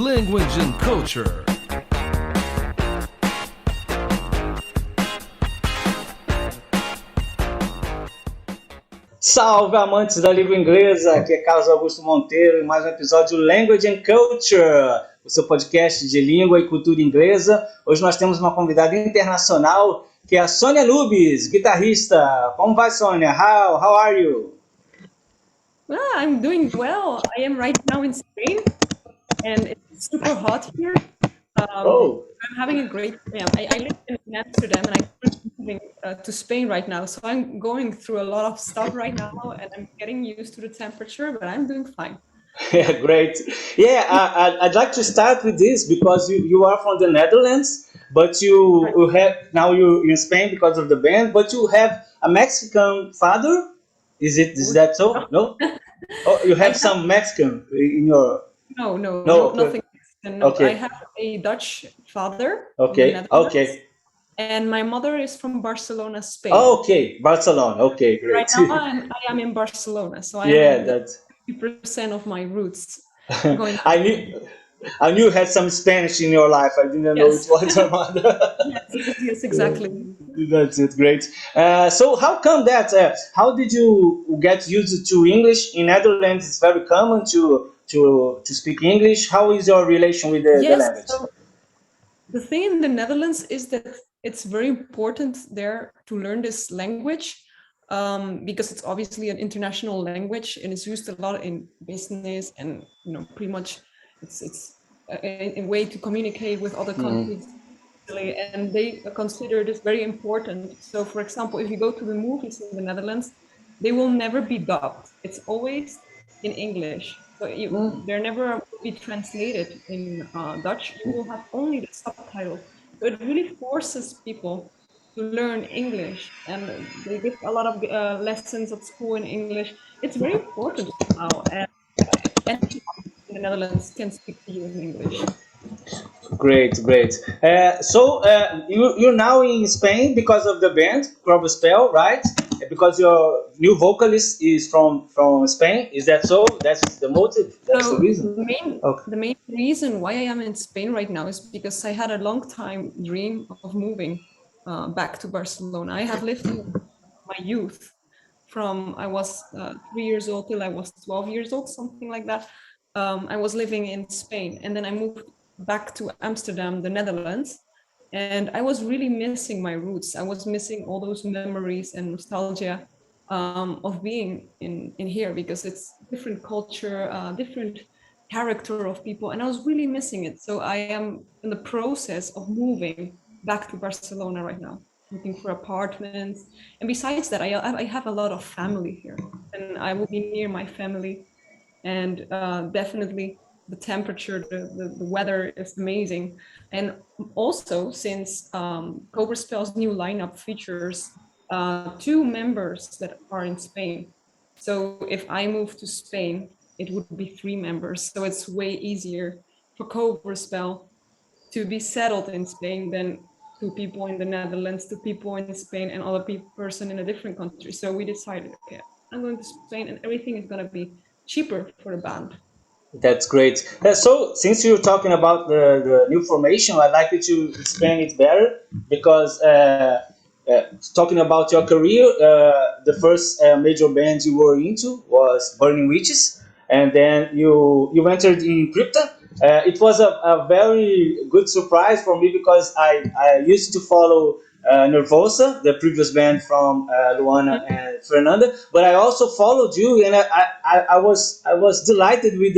language and culture. Salve, amantes da língua inglesa! Aqui é Carlos Augusto Monteiro em mais um episódio Language and Culture, o seu podcast de língua e cultura inglesa. Hoje nós temos uma convidada internacional, que é a Sonia Anubis, guitarrista. Como vai, Sonia? How are you? Well, I'm doing well. I am right now in Spain, and it's super hot here. I'm having a great time. I live in Amsterdam, and I'm moving to Spain right now. So I'm going through a lot of stuff right now, and I'm getting used to the temperature, but I'm doing fine. Yeah, great. Yeah, I'd like to start with this because you are from the Netherlands, but you have now you're in Spain because of the band, but you have a Mexican father. Is that so? No. Oh, you have some Mexican in your. No, okay. nothing. No, Okay. I have a Dutch father. Okay. In the Netherlands, Okay. And my mother is from Barcelona, Spain. Okay, Barcelona. Okay, great. Right now I am in Barcelona, so I Yeah, am that's. 50% of my roots going. I knew you had some Spanish in your life. I didn't know Yes. it was your mother. Yes, exactly. That's it. Great. So how come that? How did you get used to English in Netherlands? It's very common to speak English. How is your relation with the language? So the thing in the Netherlands is that it's very important there to learn this language because it's obviously an international language and it's used a lot in business and pretty much it's a way to communicate with other countries. And they consider this very important. So, for example, if you go to the movies in the Netherlands, they will never be dubbed. It's always in English. So they're never be translated in Dutch. You will have only the subtitles. So it really forces people to learn English, and they give a lot of lessons at school in English. It's very important now, and in the Netherlands can speak to you in English. Great. So you're now in Spain because of the band Cobra Spell, right? Because your new vocalist is from Spain. Is that so? That's the motive. That's the reason. The main reason why I am in Spain right now is because I had a long time dream of moving back to Barcelona. I have lived in my youth from I was 3 years old till I was 12 years old, something like that. I was living in Spain, and then I moved back to Amsterdam, the Netherlands, and I was really missing my roots. I was missing all those memories and nostalgia of being in here, because it's different culture, different character of people, and I was really missing it. So I am in the process of moving back to Barcelona right now, looking for apartments. And besides that, I have a lot of family here, and I will be near my family. And definitely the temperature, the weather is amazing. And also, since Cobra Spell's new lineup features 2 members that are in Spain. So if I move to Spain, it would be 3 members. So it's way easier for Cobra Spell to be settled in Spain than 2 people in the Netherlands, 2 people in Spain, and other person in a different country. So we decided, okay, I'm going to Spain, and everything is going to be cheaper for the band. That's great. So, since you're talking about the new formation, I'd like you to explain it better because talking about your career, the first major band you were into was Burning Witches, and then you entered in Crypta. It was a very good surprise for me because I used to follow Nervosa, the previous band from Luana and Fernanda, but I also followed you, and I was delighted with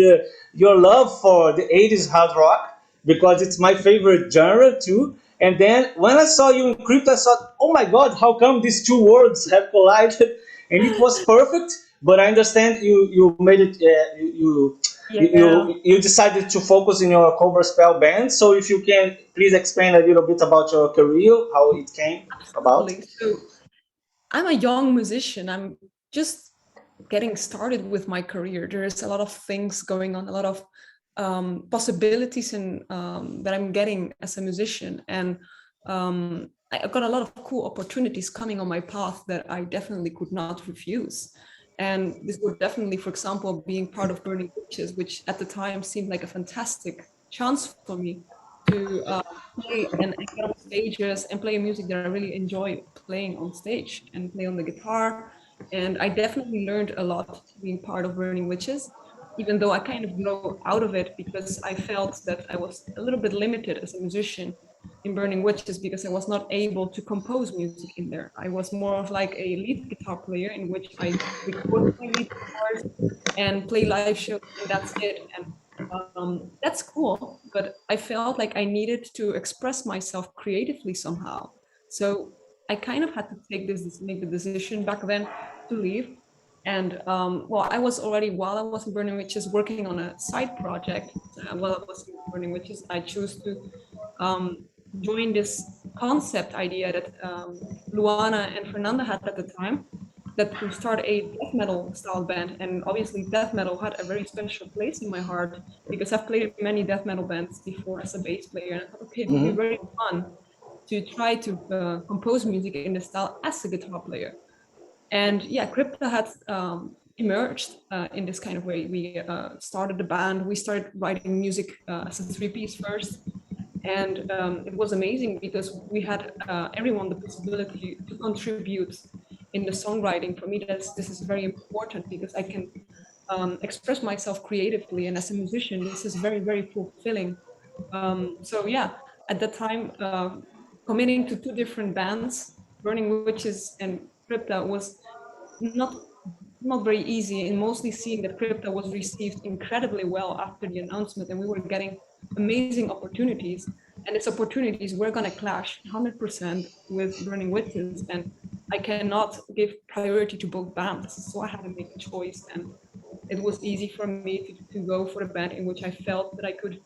your love for the 80s hard rock because it's my favorite genre too. And then when I saw you in Crypta, I thought, oh my God, how come these 2 worlds have collided? And it was perfect. But I understand you made it. You decided to focus in your Cobra Spell band. So if you can please explain a little bit about your career, how it came about. So I'm a young musician. I'm just getting started with my career. There's a lot of things going on, a lot of possibilities that I'm getting as a musician. And I've got a lot of cool opportunities coming on my path that I definitely could not refuse. And this would definitely, for example, being part of Burning Witches, which at the time seemed like a fantastic chance for me to play and get on stages and play music that I really enjoy playing on stage and play on the guitar. And I definitely learned a lot being part of Burning Witches, even though I kind of grew out of it because I felt that I was a little bit limited as a musician in Burning Witches because I was not able to compose music in there. I was more of like a lead guitar player in which I record my lead guitars and play live shows, and that's it. And that's cool, but I felt like I needed to express myself creatively somehow. So I kind of had to make the decision back then to leave. And well, I was already, while I was in Burning Witches, working on a side project. While I was in Burning Witches, I chose to join this concept idea that Luana and Fernanda had at the time, that to start a death metal style band. And obviously death metal had a very special place in my heart because I've played in many death metal bands before as a bass player. And I thought, okay, it would be very fun to try to compose music in this style as a guitar player. And yeah, Crypta had emerged in this kind of way. We started the band, we started writing music as a 3-piece first. And it was amazing because we had everyone the possibility to contribute in the songwriting. For me, this is very important because I can express myself creatively. And as a musician, this is very, very fulfilling. So yeah, at that time, committing to 2 different bands, Burning Witches and Crypta, was not very easy, and mostly seeing that Crypta was received incredibly well after the announcement, and we were getting amazing opportunities, and these opportunities were going to clash 100% with Burning Witches, and I cannot give priority to both bands, so I had to make a choice. And it was easy for me to go for a band in which I felt that I could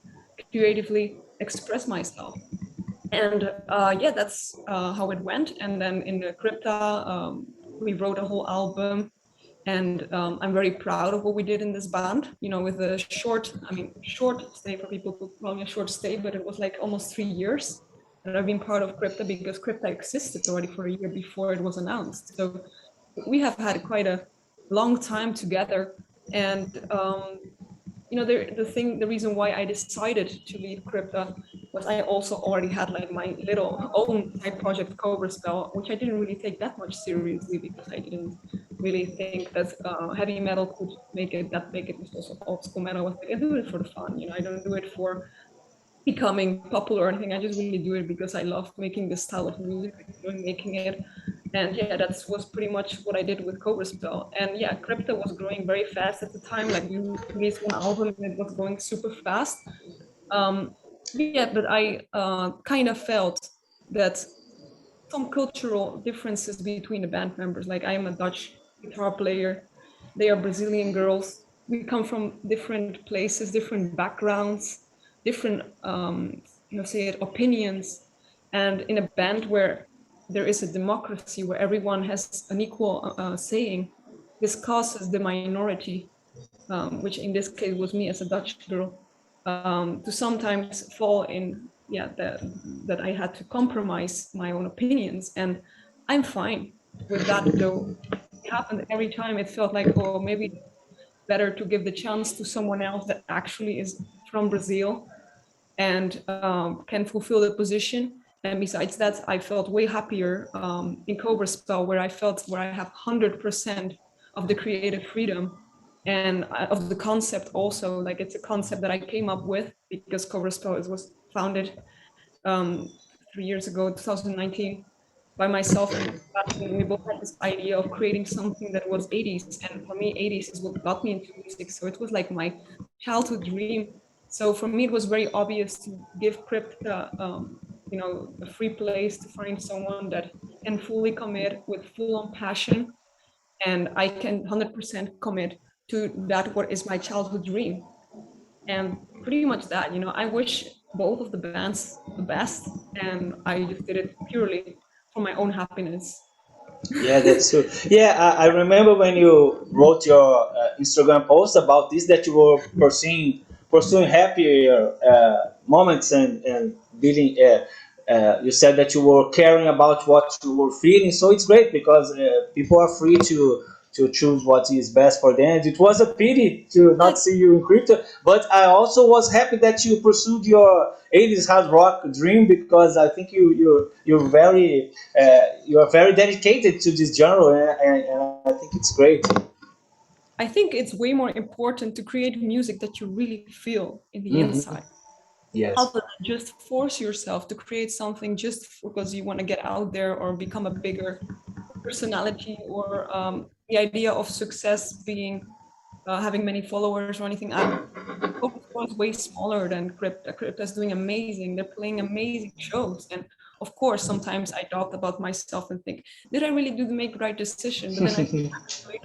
creatively express myself. And yeah, that's how it went. And then in the Crypta, we wrote a whole album, and I'm very proud of what we did in this band, you know, with a short stay. For people who call me a short stay, but it was like almost 3 years that I've been part of Crypta, because Crypta existed already for a year before it was announced. So we have had quite a long time together. And you know, the reason why I decided to leave Crypta was I also already had like my little own side project, Cobra Spell, which I didn't really take that much seriously because I didn't really think that heavy metal could make it that big. It was also old school metal. I was like, I do it for the fun, you know, I don't do it for becoming popular or anything. I just really do it because I love making this style of music, I enjoy making it. And yeah, that was pretty much what I did with Cobra Spell. And yeah, Crypta was growing very fast at the time. Like we released one album and it was going super fast. Yeah, but I kind of felt that some cultural differences between the band members. Like I am a Dutch guitar player, they are Brazilian girls. We come from different places, different backgrounds, different, opinions. And in a band where there is a democracy, where everyone has an equal saying, this causes the minority, which in this case was me as a Dutch girl, to sometimes fall in, that I had to compromise my own opinions. And I'm fine with that, though it happened every time. It felt like, oh, maybe better to give the chance to someone else that actually is from Brazil and can fulfill the position. And besides that, I felt way happier in Cobra Spell, where I have 100% of the creative freedom and of the concept also. Like it's a concept that I came up with because Cobra Spell was founded 3 years ago, 2019, by myself and we both had this idea of creating something that was 80s. And for me, 80s is what got me into music. So it was like my childhood dream. So for me, it was very obvious to give Crypta, a free place to find someone that can fully commit with full on passion. And I can 100% commit to that, what is my childhood dream. And pretty much that, you know, I wish both of the bands the best, and I just did it purely for my own happiness. Yeah, that's true. Yeah, I remember when you wrote your Instagram post about this, that you were pursuing happier moments, and feeling. You said that you were caring about what you were feeling, so it's great because people are free choose what is best for them. And it was a pity to not see you in crypto, but I also was happy that you pursued your 80s hard rock dream, because I think you are very dedicated to this genre, and I think it's great. I think it's way more important to create music that you really feel in the inside. Yes. Rather than just force yourself to create something just because you want to get out there or become a bigger personality, or the idea of success being having many followers or anything. Cobra Spell is way smaller than Crypta. Crypta is doing amazing. They're playing amazing shows. And of course, sometimes I doubt about myself and think, did I really do the make the right decision? But then I think, actually,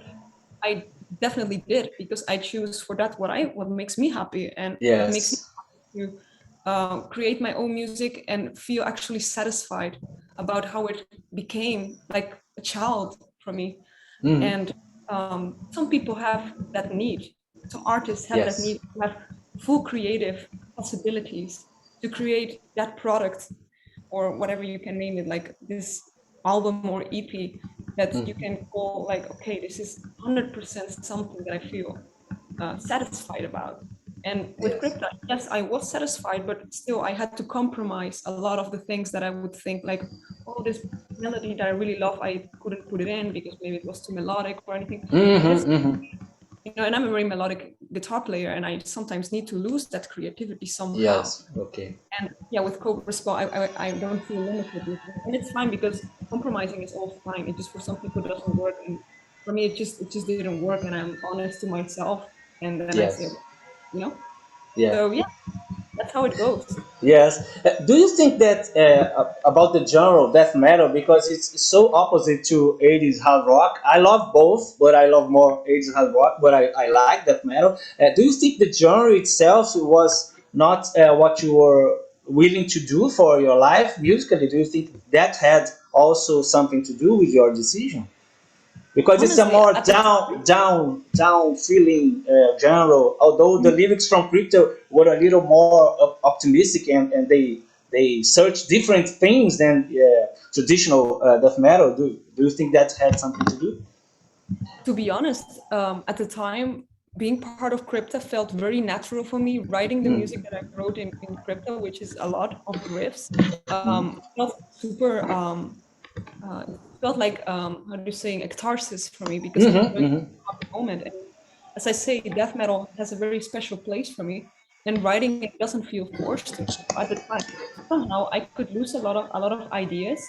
I definitely did, because I choose for that what makes me happy, and what makes me happy to create my own music and feel actually satisfied about how it became like a child for me. And some people have that need. Some artists have that need to have full creative possibilities to create that product, or whatever you can name it, like this album or EP that you can call like, okay, this is 100% something that I feel satisfied about. And with Crypta, yes, I was satisfied, but still I had to compromise a lot of the things that I would think like, oh, this melody that I really love, I couldn't put it in because maybe it was too melodic or anything. You know, and I'm a very melodic guitar player, and I sometimes need to lose that creativity somehow. Yes. Okay. And yeah, with Cobra Spell, I don't feel limited with it. And it's fine, because compromising is all fine. It just, for some people, doesn't work. And for me, it just didn't work. And I'm honest to myself. And then I say, you know? Yeah. So yeah, that's how it goes. Yes. Do you think that about the genre of death metal, because it's so opposite to 80s hard rock? I love both, but I love more 80s hard rock, but I like death metal. Do you think the genre itself was not what you were willing to do for your life musically? Do you think that had also something to do with your decision? Because honestly, it's a more down feeling genre. Although the lyrics from Crypto were a little more optimistic, and they search different things than traditional death metal. Do you think that had something to do? To be honest, at the time, being part of Crypta felt very natural for me. Writing the music that I wrote in Crypta, which is a lot of riffs, felt super. It felt like how do you say, a catharsis for me, because I'm going through a moment. And as I say, death metal has a very special place for me, and writing it doesn't feel forced. At the time, somehow I could lose a lot of ideas,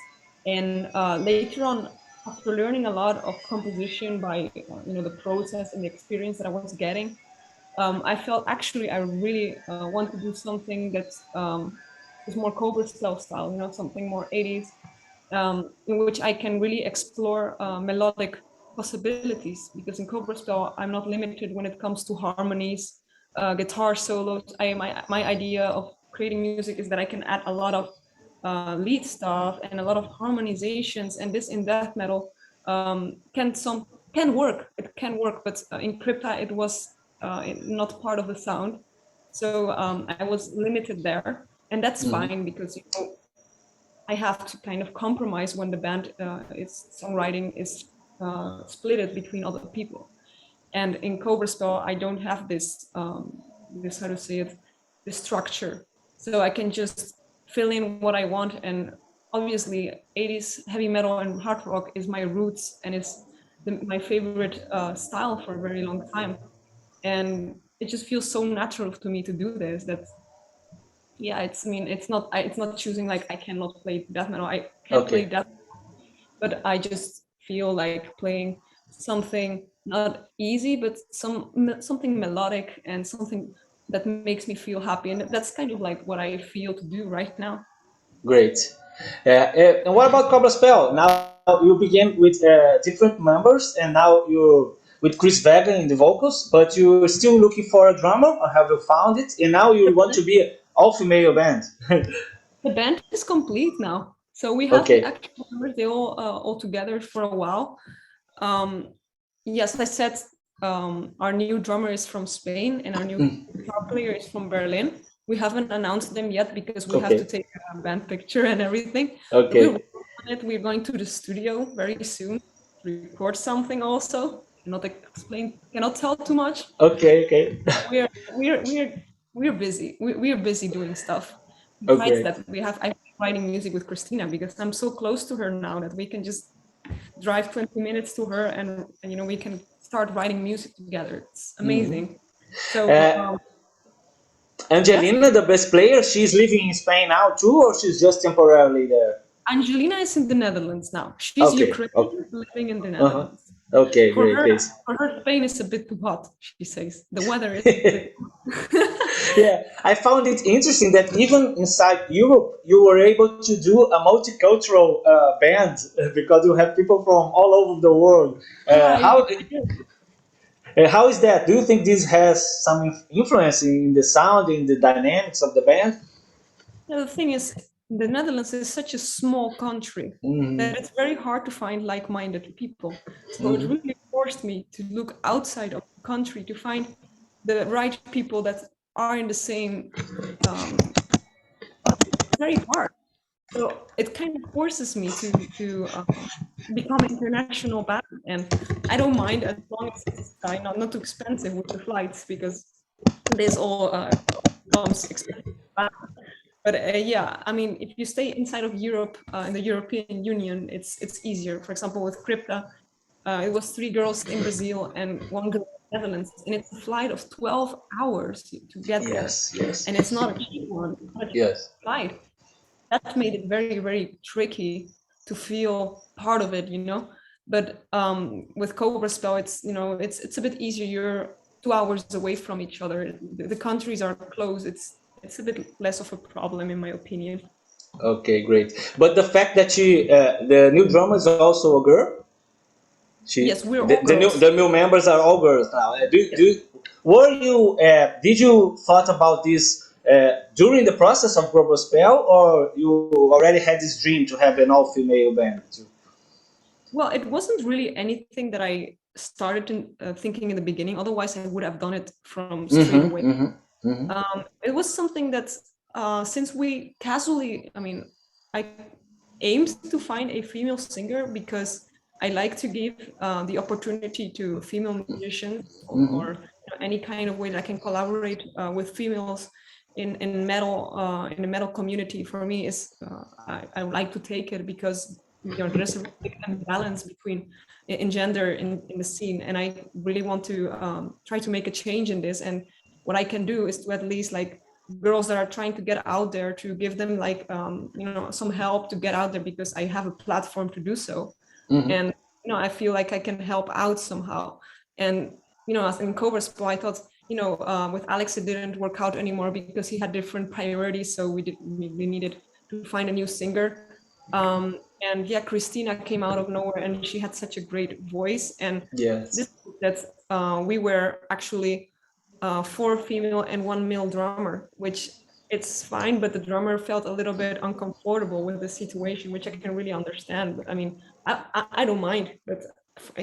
and later on, after learning a lot of composition by the process and the experience that I was getting, I felt actually I really want to do something that's is more Cobra Spell style, something more 80s. In which I can really explore melodic possibilities, because in Cobra Spell I'm not limited when it comes to harmonies, guitar solos. My idea of creating music is that I can add a lot of lead stuff and a lot of harmonizations, and this in death metal can work. It can work, but in Crypta it was not part of the sound, so I was limited there, and that's fine, because I have to kind of compromise when the band songwriting is splitted between other people. And in Cobra Spell, I don't have this how to say it, this structure. So I can just fill in what I want. And obviously 80s heavy metal and hard rock is my roots, and it's my favorite style for a very long time. And it just feels so natural to me to do this, that yeah, it's not choosing like I cannot play death metal. I can play death metal, but I just feel like playing something not easy, but something melodic and something that makes me feel happy, and that's kind of like what I feel to do right now. Great. And what about Cobra Spell? Now you begin with different members, and now you're with Chris Vega in the vocals, but you're still looking for a drummer, or have you found it? And now you want to be an all-female band. The band is complete now, so we have actually members. They all together for a while. Yes, I said our new drummer is from Spain, and our new guitar player is from Berlin. We haven't announced them yet because we have to take a band picture and everything. We're going to the studio very soon to record something also. cannot tell too much. Okay. We're busy. We're busy doing stuff. Okay. Besides that, I'm writing music with Christina because I'm so close to her now that we can just drive 20 minutes to her and we can start writing music together. It's amazing. So Angelina, the best player, she's living in Spain now too, or she's just temporarily there? Angelina is in the Netherlands now. She's Ukrainian, living in the Netherlands. Okay, For great. her, Spain is a bit too hot, she says. The weather is a bit... Yeah, I found it interesting that even inside Europe, you were able to do a multicultural band because you have people from all over the world. How is that? Do you think this has some influence in the sound, in the dynamics of the band? Yeah, the thing is, the Netherlands is such a small country that it's very hard to find like-minded people. So it really forced me to look outside of the country to find the right people that are in the same. It's very hard. So it kind of forces me to become an international band, and I don't mind as long as it's not too expensive with the flights because this all comes expensive. But yeah, I mean, if you stay inside of Europe, in the European Union, it's easier. For example, with Crypta, it was 3 girls in Brazil and 1 girl in the Netherlands, and it's a flight of 12 hours to get there. Yes. And it's not a cheap one. Flight. That made it very, very tricky to feel part of it, But with Cobra Spell, it's a bit easier. You're 2 hours away from each other. The countries are close. It's a bit less of a problem, in my opinion. Okay, great. But the fact that the new drummer is also a girl. Yes, we're all girls. The new members are all girls now. Did you thought about this during the process of Cobra Spell, or you already had this dream to have an all-female band too? Well, it wasn't really anything that I started thinking in the beginning. Otherwise, I would have done it from straight away. It was something that since we casually, I aimed to find a female singer because I like to give the opportunity to female musicians or any kind of way that I can collaborate with females in metal, in the metal community. For me, is I like to take it because there's a big imbalance between in gender in the scene, and I really want to try to make a change in this. And what I can do is to at least girls that are trying to get out there, to give them some help to get out there, because I have a platform to do so. And I feel like I can help out somehow. And as in Cobra Spell, I thought with Alex it didn't work out anymore because he had different priorities, so we needed to find a new singer. And yeah, Christina came out of nowhere, and she had such a great voice. And we were actually 4 female and 1 male drummer, which it's fine, but the drummer felt a little bit uncomfortable with the situation, which I can really understand. But I don't mind, but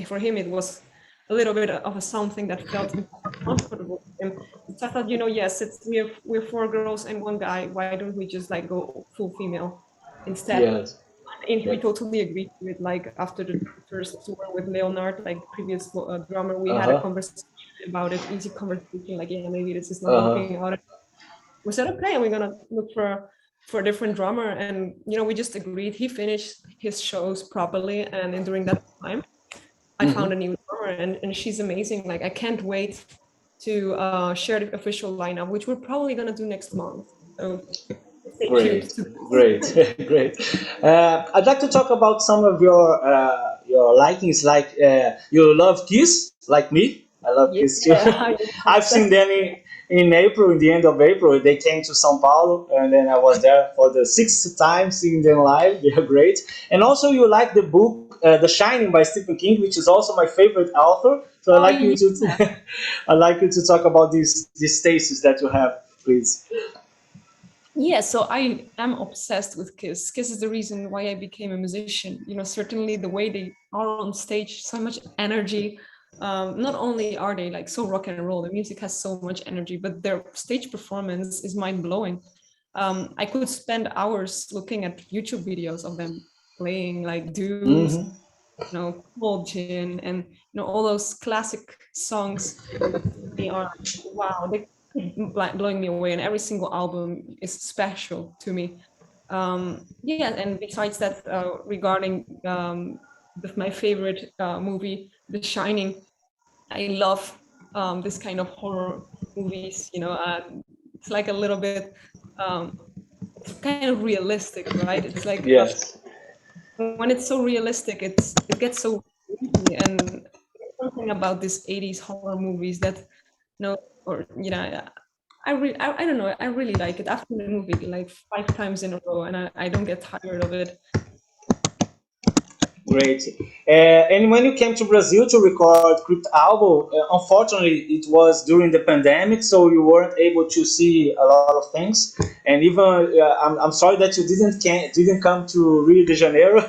for him it was a little bit of something that felt uncomfortable for him. So I thought, yes, we're 4 girls and 1 guy. Why don't we just go full female instead? Yes. And we totally agreed to it. After the first tour with Leonard, previous drummer, we had a conversation about it, easy conversation, yeah, maybe this is not working out. We said, okay, we're gonna look for a different drummer, and we just agreed. He finished his shows properly, and during that time, I found a new drummer, and she's amazing. I can't wait to share the official lineup, which we're probably gonna do next month. So great. I'd like to talk about some of your likings. You love Kiss, like me. I love Kiss too. I've seen them in April, in the end of April. They came to São Paulo, and then I was there for the 6th time seeing them live. They are great. And also, you like the book The Shining by Stephen King, which is also my favorite author. So I'd like you to talk about these stasis that you have, please. Yeah, so I am obsessed with Kiss. Kiss is the reason why I became a musician. Certainly the way they are on stage, so much energy. Not only are they so rock and roll, the music has so much energy, but their stage performance is mind-blowing. I could spend hours looking at YouTube videos of them playing dooms, Cold Gin, and all those classic songs. They are, wow, they keep blowing me away, and every single album is special to me. Yeah, and besides that, regarding my favorite movie, The Shining, I love this kind of horror movies. It's like a little bit, it's kind of realistic, right? It's like Yes. when it's so realistic, it gets so creepy. And something about these 80s horror movies that, or I don't know, I really like it. After the movie like 5 times in a row, and I don't get tired of it. Great. And when you came to Brazil to record Crypta album, unfortunately, it was during the pandemic, so you weren't able to see a lot of things. And even I'm sorry that you didn't come to Rio de Janeiro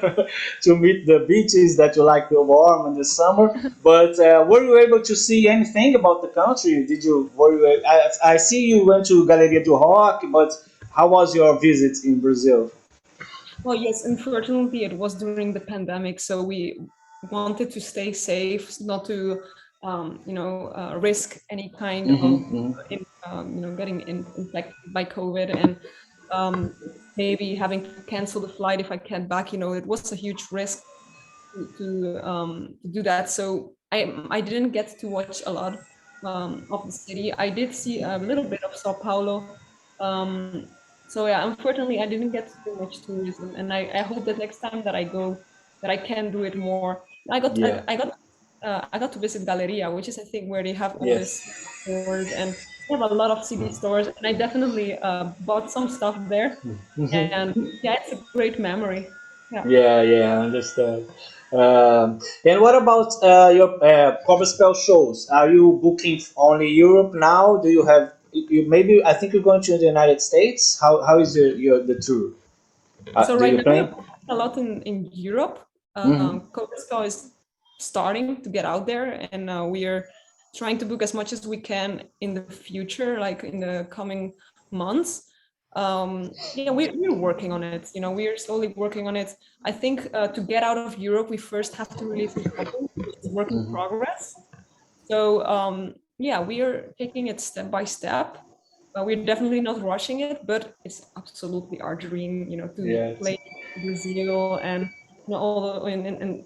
to meet the beaches that you like the warm in the summer. But were you able to see anything about the country? Did you? Were you? I see you went to Galeria do Rock, but how was your visit in Brazil? Well, yes, unfortunately, it was during the pandemic, so we wanted to stay safe, not to, risk any kind of, getting infected by COVID, and maybe having to cancel the flight if I came back. It was a huge risk to do that. So I didn't get to watch a lot of the city. I did see a little bit of Sao Paulo. So yeah, unfortunately, I didn't get to do much tourism, and I hope that next time that I go, that I can do it more. I got Yeah. I got to visit Galeria, which is I think where they have all Yes. these stores, and they have a lot of CD stores, and I definitely bought some stuff there, and yeah, it's a great memory. Yeah. Yeah, yeah, I understand. And what about your Cobra Spell shows? Are you booking only Europe now? Do you have maybe? I think you're going to the United States. How is the tour? So Do right you now we're plan? playing a lot in Europe. Hmm. Cobra Spell is starting to get out there, and we are trying to book as much as we can in the future, like in the coming months. Yeah, we're working on it. We're slowly working on it. I think to get out of Europe, we first have to release an album, which is work in progress. So yeah, we are taking it step by step. We're definitely not rushing it, but it's absolutely our dream, to Yeah. play in Brazil and all in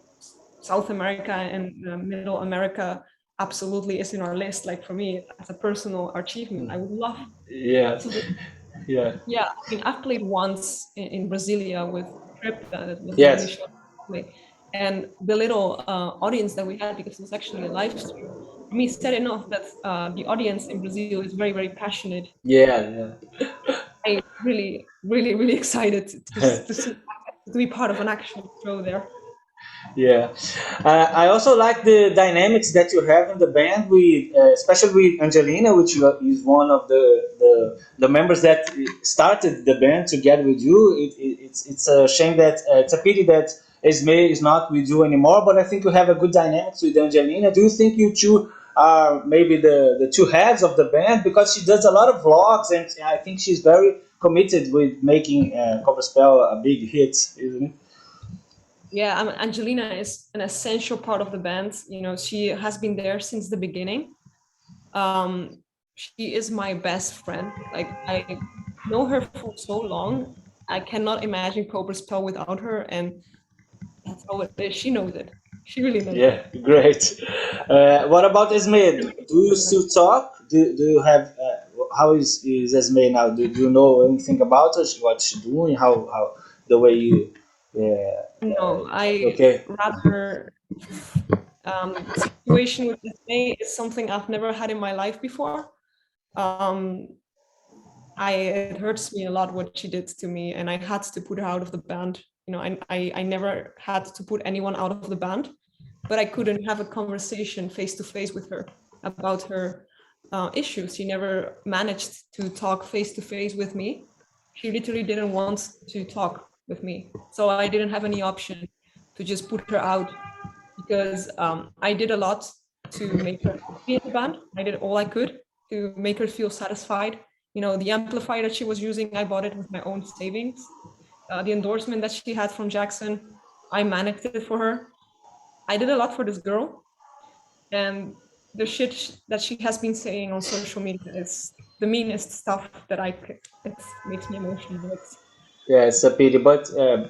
South America and Middle America. Absolutely is in our list. Like for me, as a personal achievement, I would love Yeah. to. Yeah. Yeah, I mean, I've played once in Brasilia with Crypta. That was the only Yes. show I played, and the little audience that we had, because it was actually a live stream, for me said enough that the audience in Brazil is very, very passionate. Yeah. I really, really, really excited to Yeah. see, to be part of an actual show there. Yeah, I also like the dynamics that you have in the band, with especially with Angelina, which is one of the members that started the band together with you. It's a shame that it's a pity that Esme is not with you anymore. But I think you have a good dynamics with Angelina. Do you think you two are maybe the two heads of the band, because she does a lot of vlogs, and I think she's very committed with making Cobra Spell a big hit, isn't it? Yeah, Angelina is an essential part of the band. She has been there since the beginning. She is my best friend. Like, I know her for so long. I cannot imagine Cobra Spell without her, and that's how it is. She knows it. She really knows it. Yeah, great. What about Esme? Do you still talk? Do you have how is Esme now? Do you know anything about her? What she's doing? How the way you? No, I Okay. rather situation with Disney is something I've never had in my life before. Um, it hurts me a lot what she did to me, and I had to put her out of the band. I never had to put anyone out of the band, but I couldn't have a conversation face to face with her about her issues. She never managed to talk face to face with me. She literally didn't want to talk with me, so I didn't have any option to just put her out, because I did a lot to make her happy in the band. I did all I could to make her feel satisfied. The amplifier that she was using, I bought it with my own savings. The endorsement that she had from Jackson, I managed it for her. I did a lot for this girl, and the shit that she has been saying on social media is the meanest stuff that it makes me emotional. Yeah, it's a pity, but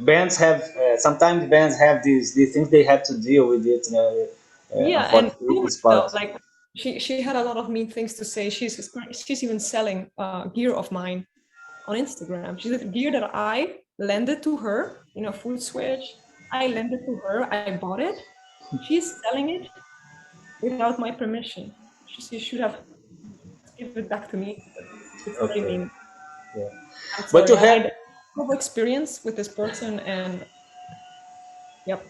bands have sometimes bands have these things they have to deal with it. Yeah, and Unfortunately, it's part. like she had a lot of mean things to say. She's even selling gear of mine on Instagram. She said gear that I lended to her, food switch. I lended to her. I bought it. She's selling it without my permission. She should have given it back to me. But it's very Okay, mean. yeah. I'm But sorry. you I have had no experience with this person, and yep.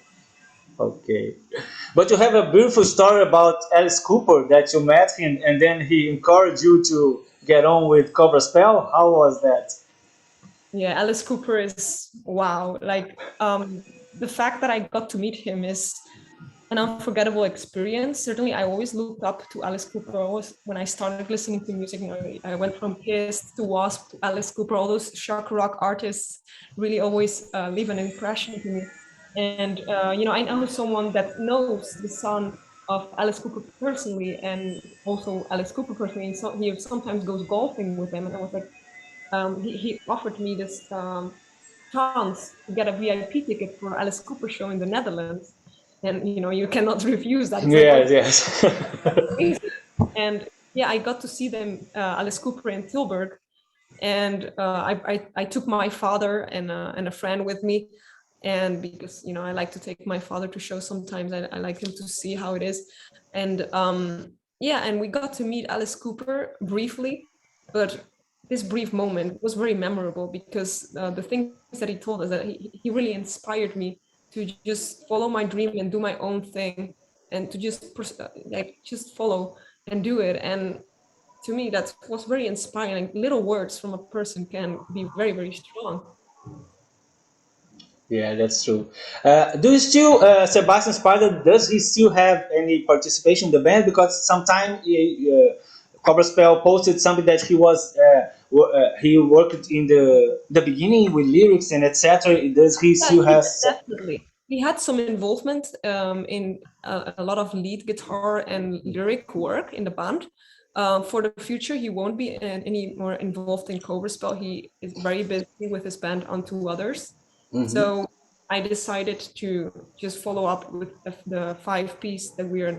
okay, but you have a beautiful story about Alice Cooper that you met him and then he encouraged you to get on with Cobra Spell. How was that? Yeah, Alice Cooper is wow. Like the fact that I got to meet him is an unforgettable experience. Certainly, I always looked up to Alice Cooper. When I started listening to music, I went from Kiss to Wasp to Alice Cooper. All those shock rock artists really always leave an impression to me. And I know someone that knows the son of Alice Cooper personally, and also Alice Cooper personally. And so he sometimes goes golfing with them. And I was like, he offered me this chance to get a VIP ticket for Alice Cooper show in the Netherlands, and you cannot refuse that. It's like, Yes, oh, yes. crazy. And yeah, I got to see them, Alice Cooper in Tilburg, and I took my father and a friend with me, and because I like to take my father to shows sometimes. I like him to see how it is, and yeah, and we got to meet Alice Cooper briefly, but this brief moment was very memorable because the things that he told us, that he really inspired me to just follow my dream and do my own thing, and to just follow and do it. And to me, that was very inspiring. Little words from a person can be very, very strong. Yeah, that's true. Do you still, Sebastian Spider, does he still have any participation in the band? Because sometimes Cobra Spell posted something that he worked in the beginning with lyrics and etc. Does he Yeah, still has? definitely. He had some involvement in a lot of lead guitar and lyric work in the band. For the future, he won't be any more involved in Cobra Spell. He is very busy with his band on two others. Mhm. So I decided to just follow up with the new five piece that we're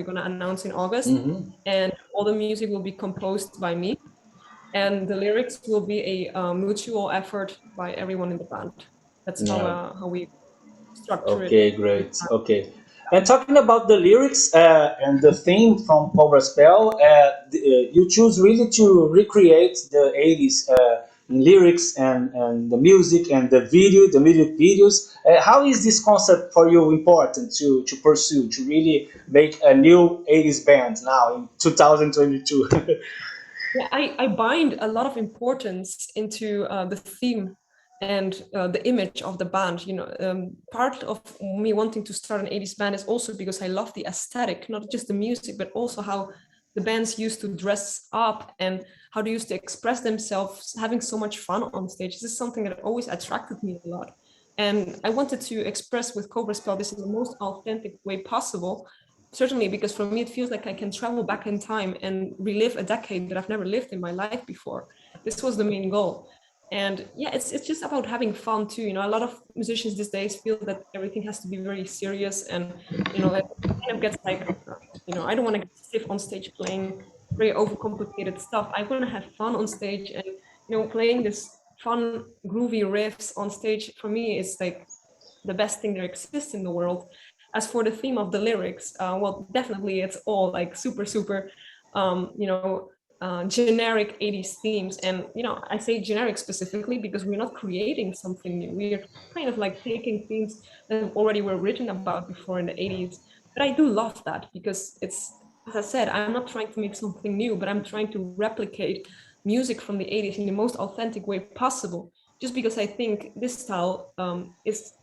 going to announce in August. Mhm. And all the music will be composed by me. And the lyrics will be a mutual effort by everyone in the band. That's No. how we structure it. Okay, great. Okay. And talking about the lyrics and the theme from Cobra Spell, you choose really to recreate the 80s lyrics and the music and the music videos. How is this concept for you important to pursue, to really make a new 80s band now in 2022? Yeah, I bind a lot of importance into the theme and the image of the band. Part of me wanting to start an 80s band is also because I love the aesthetic, not just the music, but also how the bands used to dress up and how they used to express themselves, having so much fun on stage. This is something that always attracted me a lot. And I wanted to express with Cobra Spell this in the most authentic way possible. Certainly, because for me, it feels like I can travel back in time and relive a decade that I've never lived in my life before. This was the main goal. And yeah, it's just about having fun too. A lot of musicians these days feel that everything has to be very serious, and it kind of gets like, I don't want to get stiff on stage playing very overcomplicated stuff. I want to have fun on stage, and playing this fun, groovy riffs on stage for me is like the best thing that exists in the world. As for the theme of the lyrics, well, definitely it's all like super, super, generic 80s themes. And, I say generic specifically because we're not creating something new. We're kind of like taking themes that already were written about before in the 80s. But I do love that because as I said, I'm not trying to make something new, but I'm trying to replicate music from the 80s in the most authentic way possible. Just because I think this style is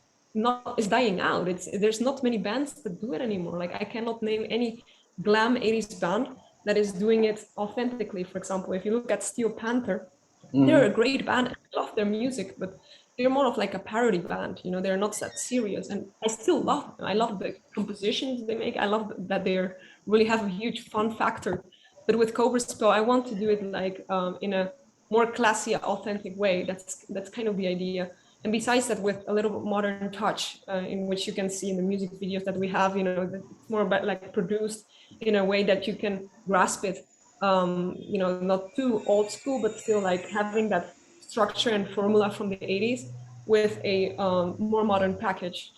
dying out. There's not many bands that do it anymore. Like I cannot name any glam 80s band that is doing it authentically. For example, if you look at Steel Panther, they're a Mhm. great band. I love their music, but they're more of like a parody band, you know, they're not that serious, and I still love them. I love the compositions they make. I love that they're really have a huge fun factor. But with Cobra Spell, I want to do it like in a more classy, authentic way. That's kind of the idea. And besides that, with a little bit modern touch, in which you can see in the music videos that we have, you know, it's more about like produced in a way that you can grasp it. You know, not too old school, but still like having that structure and formula from the 80s with a more modern package.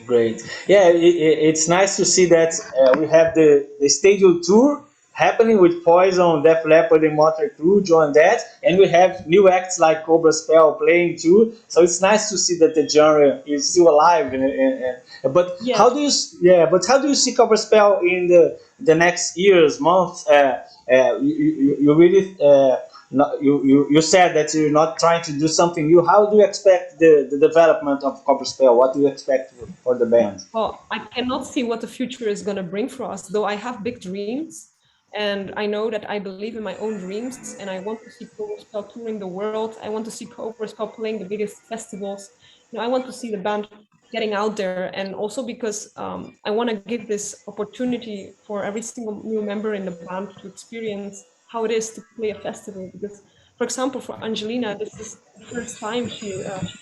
Great. Yeah, it's nice to see that we have the stadium tour happening with Poison, Def Leppard, and Motley Crue join that, and we have new acts like Cobra Spell playing too. So it's nice to see that the genre is still alive. But Yeah. how do you? Yeah, but how do you see Cobra Spell in the next years, months? You really. You said that you're not trying to do something new. How do you expect the development of Cobra Spell? What do you expect for the band? Well, I cannot see what the future is going to bring for us, though I have big dreams. And I know that I believe in my own dreams, and I want to see Cobra Spell touring the world. I want to see Cobra Spell playing the biggest festivals. You know, I want to see the band getting out there, and also because I want to give this opportunity for every single new member in the band to experience how it is to play a festival. Because, for example, for Angelina, this is the first time she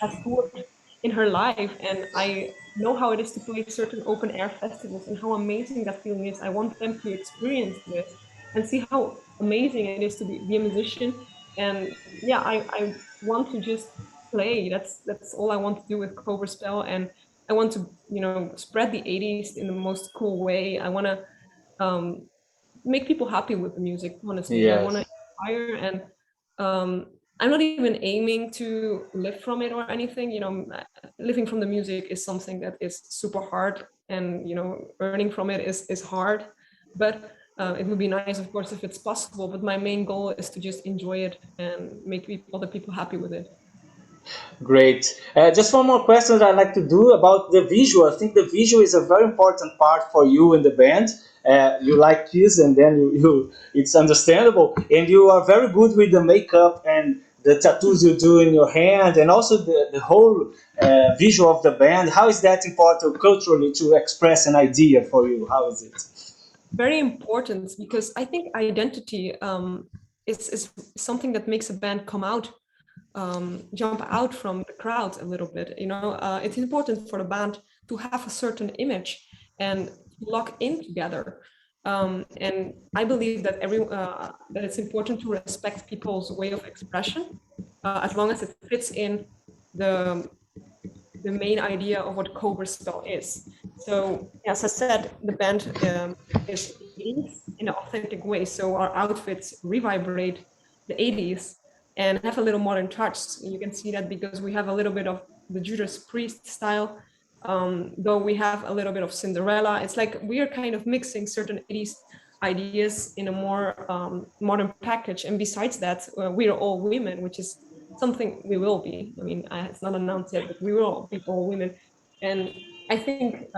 has toured in her life, and I know how it is to play certain open air festivals and how amazing that feeling is. I want them to experience this and see how amazing it is to be a musician. And yeah, I want to just play. That's all I want to do with Cobra Spell, and I want to, you know, spread the 80s in the most cool way. I want to make people happy with the music, honestly. Yes. I want to inspire, and I'm not even aiming to live from it or anything. You know, living from the music is something that is super hard, and you know, earning from it is hard. But it would be nice, of course, if it's possible. But my main goal is to just enjoy it and make other people happy with it. Great. Just one more question that I'd like to do about the visual. I think the visual is a very important part for you in the band. You like kids, and then it's understandable. And you are very good with the makeup and the tattoos you do in your hand, and also the whole visual of the band. How is that important culturally to express an idea for you? How is it? Very important, because I think identity is something that makes a band come out, jump out from the crowd a little bit. You know, it's important for the band to have a certain image and lock in together. And I believe that that it's important to respect people's way of expression, as long as it fits in the main idea of what Cobra Spell is. So, as I said, the band is 80s in an authentic way. So our outfits revibrate the 80s and have a little modern touch. You can see that because we have a little bit of the Judas Priest style, though we have a little bit of Cinderella. It's like we are kind of mixing certain 80s ideas in a more modern package. And besides that, we are all women, which is something we will be. I mean, it's not announced yet, but we will be all women. And I think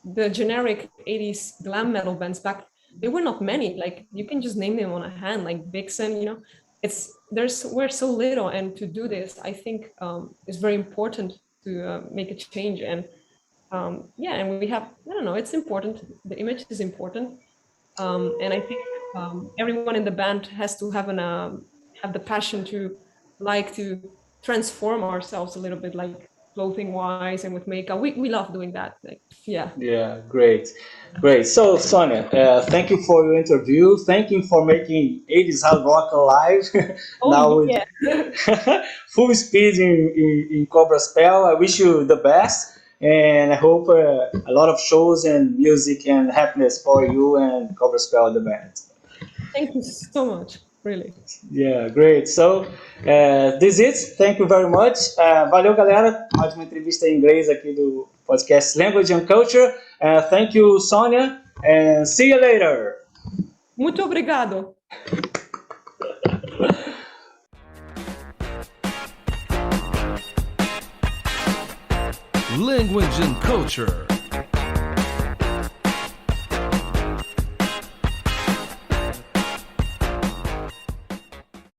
the generic 80s glam metal bands back, there were not many. Like, you can just name them on a hand, like Vixen, you know. We're so little, and to do this, I think is very important to make a change. And yeah, and we have, I don't know, it's important. The image is important. And I think everyone in the band has to have the passion to like to transform ourselves a little bit, like clothing wise and with makeup. We love doing that. Like, yeah, great. So Sonia, thank you for your interview. Thank you for making 80s hard rock alive. Now yeah. Full speed in Cobra Spell. I wish you the best, and I hope a lot of shows and music and happiness for you and Cobra Spell, the band. Thank you so much. Really. Yeah, great. So, this is it. Thank you very much. Valeu, galera. Mais uma entrevista em inglês aqui do podcast Language and Culture. Thank you, Sonia, and see you later. Muito obrigado. Language and Culture.